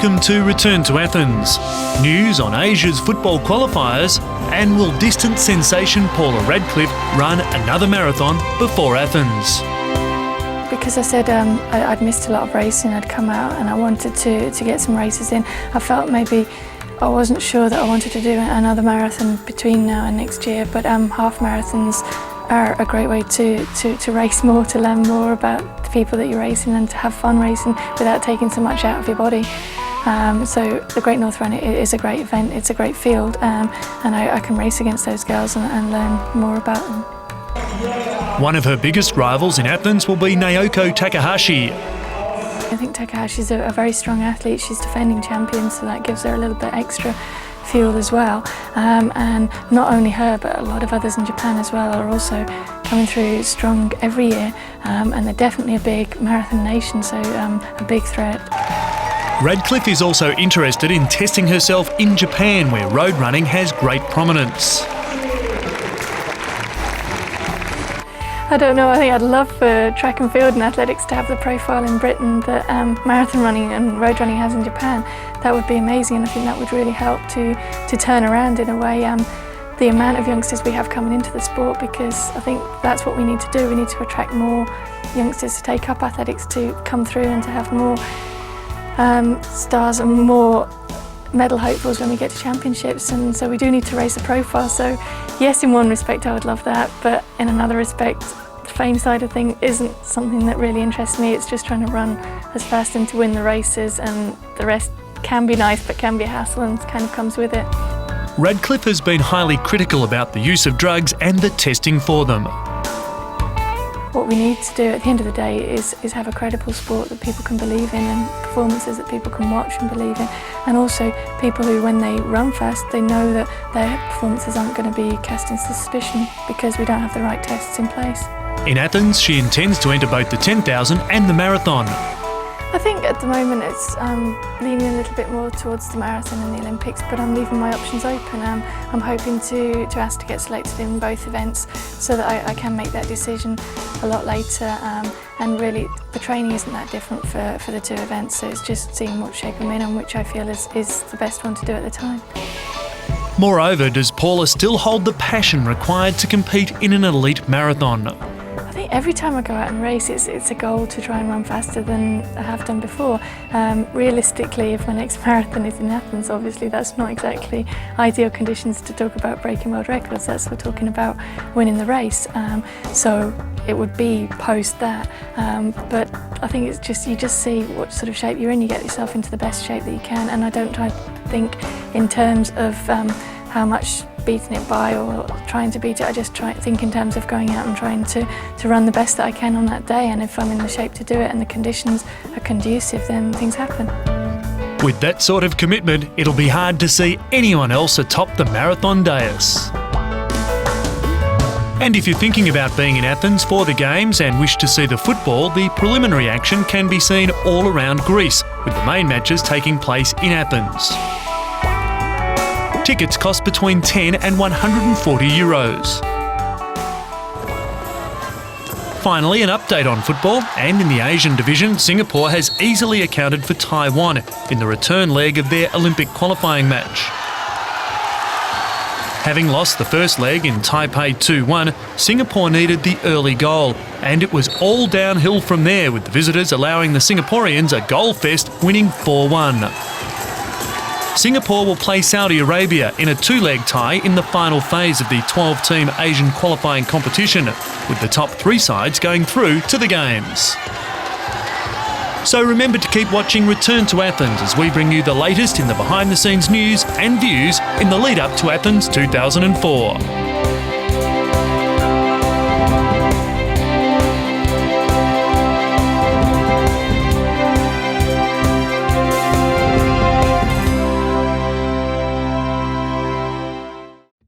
Welcome to Return to Athens. News on Asia's football qualifiers, and will distance sensation Paula Radcliffe run another marathon before Athens? Because I said I'd missed a lot of racing, I'd come out and I wanted to get some races in. I felt maybe I wasn't sure that I wanted to do another marathon between now and next year, but half marathons are a great way to race more, to learn more about the people that you're racing and to have fun racing without taking so much out of your body. So the Great North Run is a great event, it's a great field, and I can race against those girls and learn more about them. One of her biggest rivals in Athens will be Naoki Takahashi. I think Takahashi's a very strong athlete. She's defending champion, so that gives her a little bit extra fuel as well. And not only her, but a lot of others in Japan as well are also coming through strong every year, and they're definitely a big marathon nation, so a big threat. Radcliffe is also interested in testing herself in Japan, where road running has great prominence. I don't know, I think I'd love for track and field and athletics to have the profile in Britain that marathon running and road running has in Japan. That would be amazing, and I think that would really help to turn around, in a way, the amount of youngsters we have coming into the sport, because I think that's what we need to do. We need to attract more youngsters to take up athletics, to come through and to have more stars and more medal hopefuls when we get to championships, and so we do need to raise the profile. So yes, in one respect I would love that, but in another respect the fame side of things isn't something that really interests me. It's just trying to run as fast and to win the races, and the rest can be nice but can be a hassle and kind of comes with it. Radcliffe has been highly critical about the use of drugs and the testing for them. What we need to do at the end of the day is have a credible sport that people can believe in, and performances that people can watch and believe in, and also people who, when they run fast, they know that their performances aren't going to be cast into suspicion because we don't have the right tests in place. In Athens, she intends to enter both the 10,000 and the marathon. I think at the moment it's leaning a little bit more towards the marathon and the Olympics, but I'm leaving my options open. I'm hoping to ask to get selected in both events so that I can make that decision a lot later, and really the training isn't that different for the two events, so it's just seeing what shape I'm in and which I feel is the best one to do at the time. Moreover, does Paula still hold the passion required to compete in an elite marathon? I think every time I go out and race, it's a goal to try and run faster than I have done before. Realistically, if my next marathon is in Athens, obviously that's not exactly ideal conditions to talk about breaking world records. That's we're talking about winning the race. So it would be post that. But I think it's just, you just see what sort of shape you're in. You get yourself into the best shape that you can, and I don't try to think in terms of how much beating it by or trying to beat it. I just try to think in terms of going out and trying to run the best that I can on that day, and if I'm in the shape to do it and the conditions are conducive, then things happen. With that sort of commitment, it'll be hard to see anyone else atop the marathon dais. And if you're thinking about being in Athens for the Games and wish to see the football, the preliminary action can be seen all around Greece, with the main matches taking place in Athens. Tickets cost between €10 and €140. Finally, an update on football, and in the Asian division, Singapore has easily accounted for Taiwan in the return leg of their Olympic qualifying match. Having lost the first leg in Taipei 2-1, Singapore needed the early goal, and it was all downhill from there, with the visitors allowing the Singaporeans a goal fest, winning 4-1. Singapore will play Saudi Arabia in a two-leg tie in the final phase of the 12-team Asian qualifying competition, with the top three sides going through to the Games. So remember to keep watching Return to Athens as we bring you the latest in the behind-the-scenes news and views in the lead-up to Athens 2004.